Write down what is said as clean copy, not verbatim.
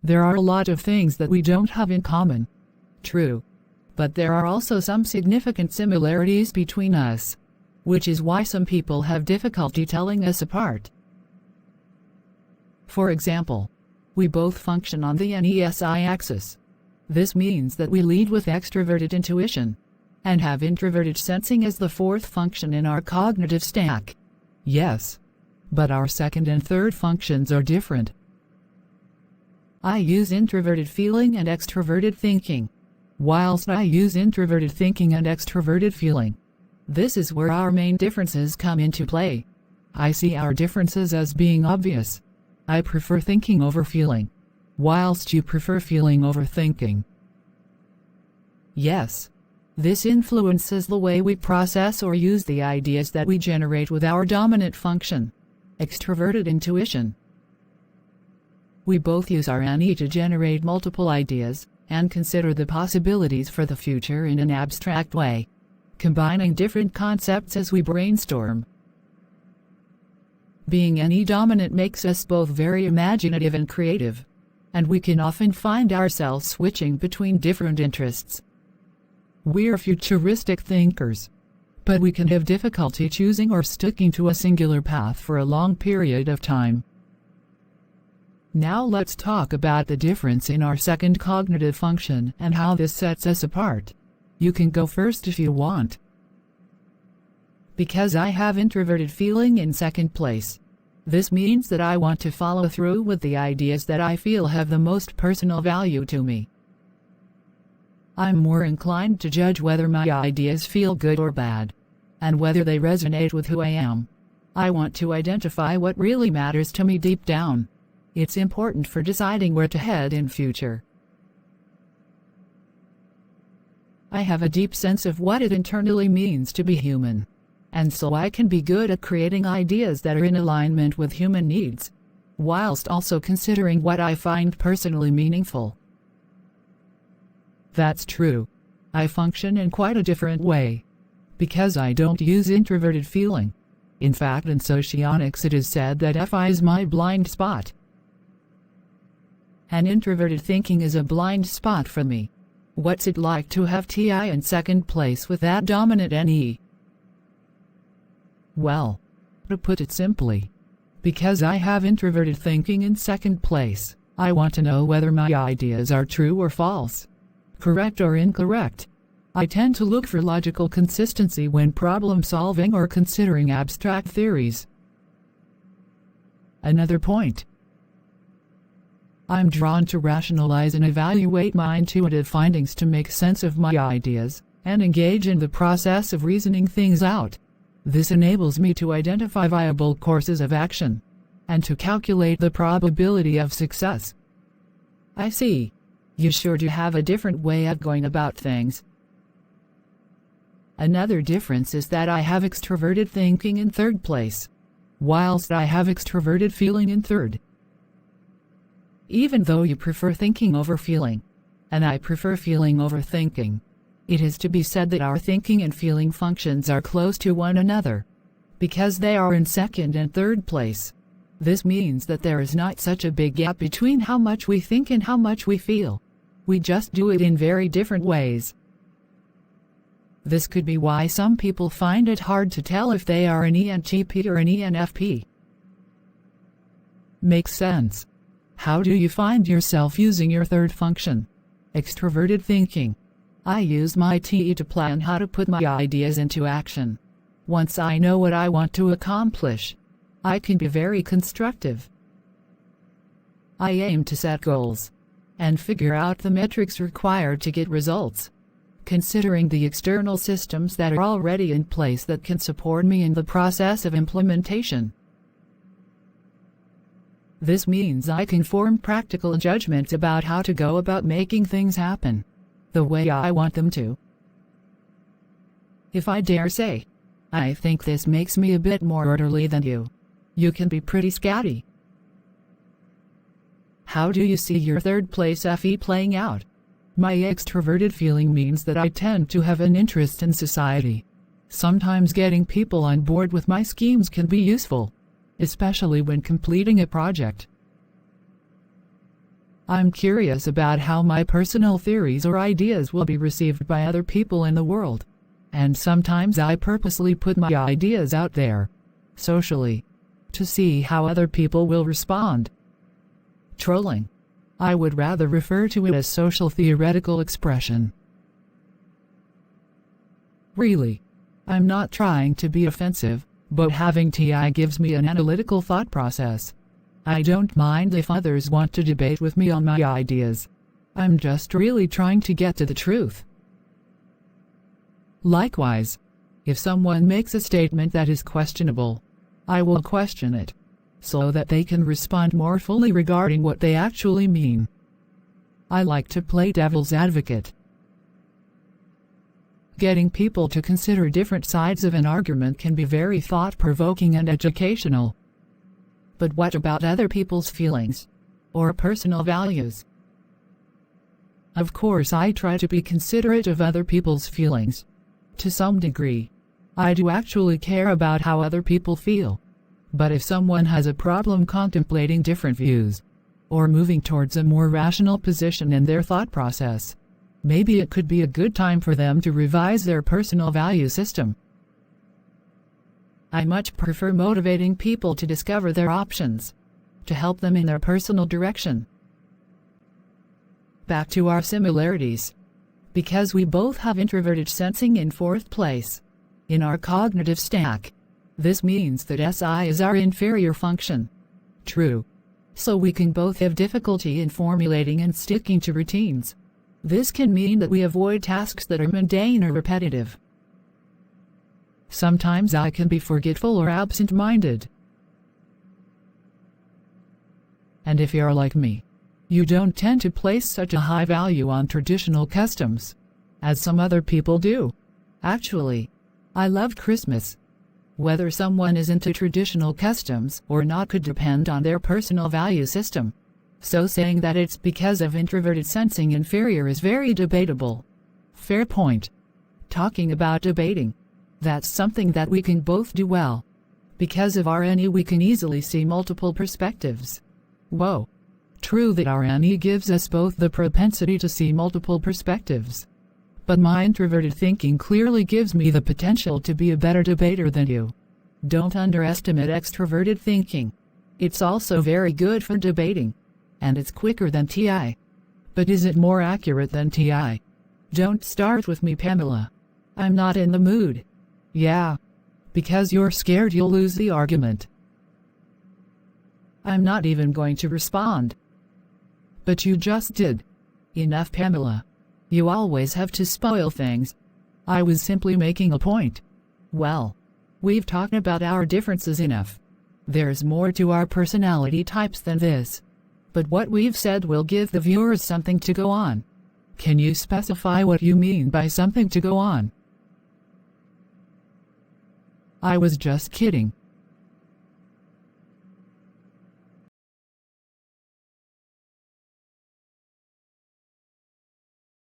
There are a lot of things that we don't have in common. True. But there are also some significant similarities between us, which is why some people have difficulty telling us apart. For example, we both function on the NESI axis. This means that we lead with extroverted intuition and have introverted sensing as the fourth function in our cognitive stack. Yes, but our second and third functions are different. I use introverted feeling and extroverted thinking, whilst I use introverted thinking and extroverted feeling. This is where our main differences come into play. I see our differences as being obvious. I prefer thinking over feeling, whilst you prefer feeling over thinking. Yes, this influences the way we process or use the ideas that we generate with our dominant function, extroverted intuition. We both use our NE to generate multiple ideas and consider the possibilities for the future in an abstract way, combining different concepts as we brainstorm. Being NE dominant makes us both very imaginative and creative, and we can often find ourselves switching between different interests. We're futuristic thinkers, but we can have difficulty choosing or sticking to a singular path for a long period of time. Now let's talk about the difference in our second cognitive function and how this sets us apart. You can go first if you want. Because I have introverted feeling in second place, this means that I want to follow through with the ideas that I feel have the most personal value to me. I'm more inclined to judge whether my ideas feel good or bad, and whether they resonate with who I am. I want to identify what really matters to me deep down. It's important for deciding where to head in future. I have a deep sense of what it internally means to be human, and so I can be good at creating ideas that are in alignment with human needs, whilst also considering what I find personally meaningful. That's true. I function in quite a different way, because I don't use introverted feeling. In fact, in socionics it is said that FI is my blind spot. And introverted thinking is a blind spot for me. What's it like to have TI in second place with that dominant NE? Well, to put it simply, because I have introverted thinking in second place, I want to know whether my ideas are true or false, correct or incorrect. I tend to look for logical consistency when problem solving or considering abstract theories. Another point. I'm drawn to rationalize and evaluate my intuitive findings to make sense of my ideas, and engage in the process of reasoning things out. This enables me to identify viable courses of action, and to calculate the probability of success. I see. You sure do have a different way of going about things. Another difference is that I have extroverted thinking in third place, whilst I have extroverted feeling in third. Even though you prefer thinking over feeling, and I prefer feeling over thinking, it is to be said that our thinking and feeling functions are close to one another, because they are in second and third place. This means that there is not such a big gap between how much we think and how much we feel. We just do it in very different ways. This could be why some people find it hard to tell if they are an ENTP or an ENFP. Makes sense. How do you find yourself using your third function? Extroverted thinking. I use my TE to plan how to put my ideas into action. Once I know what I want to accomplish, I can be very constructive. I aim to set goals and figure out the metrics required to get results, considering the external systems that are already in place that can support me in the process of implementation. This means I can form practical judgments about how to go about making things happen the way I want them to. If I dare say, I think this makes me a bit more orderly than you. You can be pretty scatty. How do you see your third place FE playing out? My extroverted feeling means that I tend to have an interest in society. Sometimes getting people on board with my schemes can be useful, especially when completing a project. I'm curious about how my personal theories or ideas will be received by other people in the world. And sometimes I purposely put my ideas out there, socially, to see how other people will respond. Trolling. I would rather refer to it as social theoretical expression. Really. I'm not trying to be offensive, but having TI gives me an analytical thought process. I don't mind if others want to debate with me on my ideas. I'm just really trying to get to the truth. Likewise, if someone makes a statement that is questionable, I will question it, so that they can respond more fully regarding what they actually mean. I like to play devil's advocate. Getting people to consider different sides of an argument can be very thought-provoking and educational. But what about other people's feelings or personal values? Of course, I try to be considerate of other people's feelings. To some degree, I do actually care about how other people feel. But if someone has a problem contemplating different views, or moving towards a more rational position in their thought process, maybe it could be a good time for them to revise their personal value system. I much prefer motivating people to discover their options, to help them in their personal direction. Back to our similarities. Because we both have introverted sensing in fourth place in our cognitive stack, this means that SI is our inferior function. True. So we can both have difficulty in formulating and sticking to routines. This can mean that we avoid tasks that are mundane or repetitive. Sometimes I can be forgetful or absent-minded. And if you're like me, you don't tend to place such a high value on traditional customs, as some other people do. Actually, I love Christmas. Whether someone is into traditional customs or not could depend on their personal value system. So saying that it's because of introverted sensing inferior is very debatable. Fair point. Talking about debating, that's something that we can both do well. Because of our NE we can easily see multiple perspectives. Whoa. True that our NE gives us both the propensity to see multiple perspectives. But my introverted thinking clearly gives me the potential to be a better debater than you. Don't underestimate extroverted thinking. It's also very good for debating. And it's quicker than TI. But is it more accurate than TI? Don't start with me, Pamela. I'm not in the mood. Yeah. Because you're scared you'll lose the argument. I'm not even going to respond. But you just did. Enough, Pamela. You always have to spoil things. I was simply making a point. Well, we've talked about our differences enough. There's more to our personality types than this. But what we've said will give the viewers something to go on. Can you specify what you mean by something to go on? I was just kidding.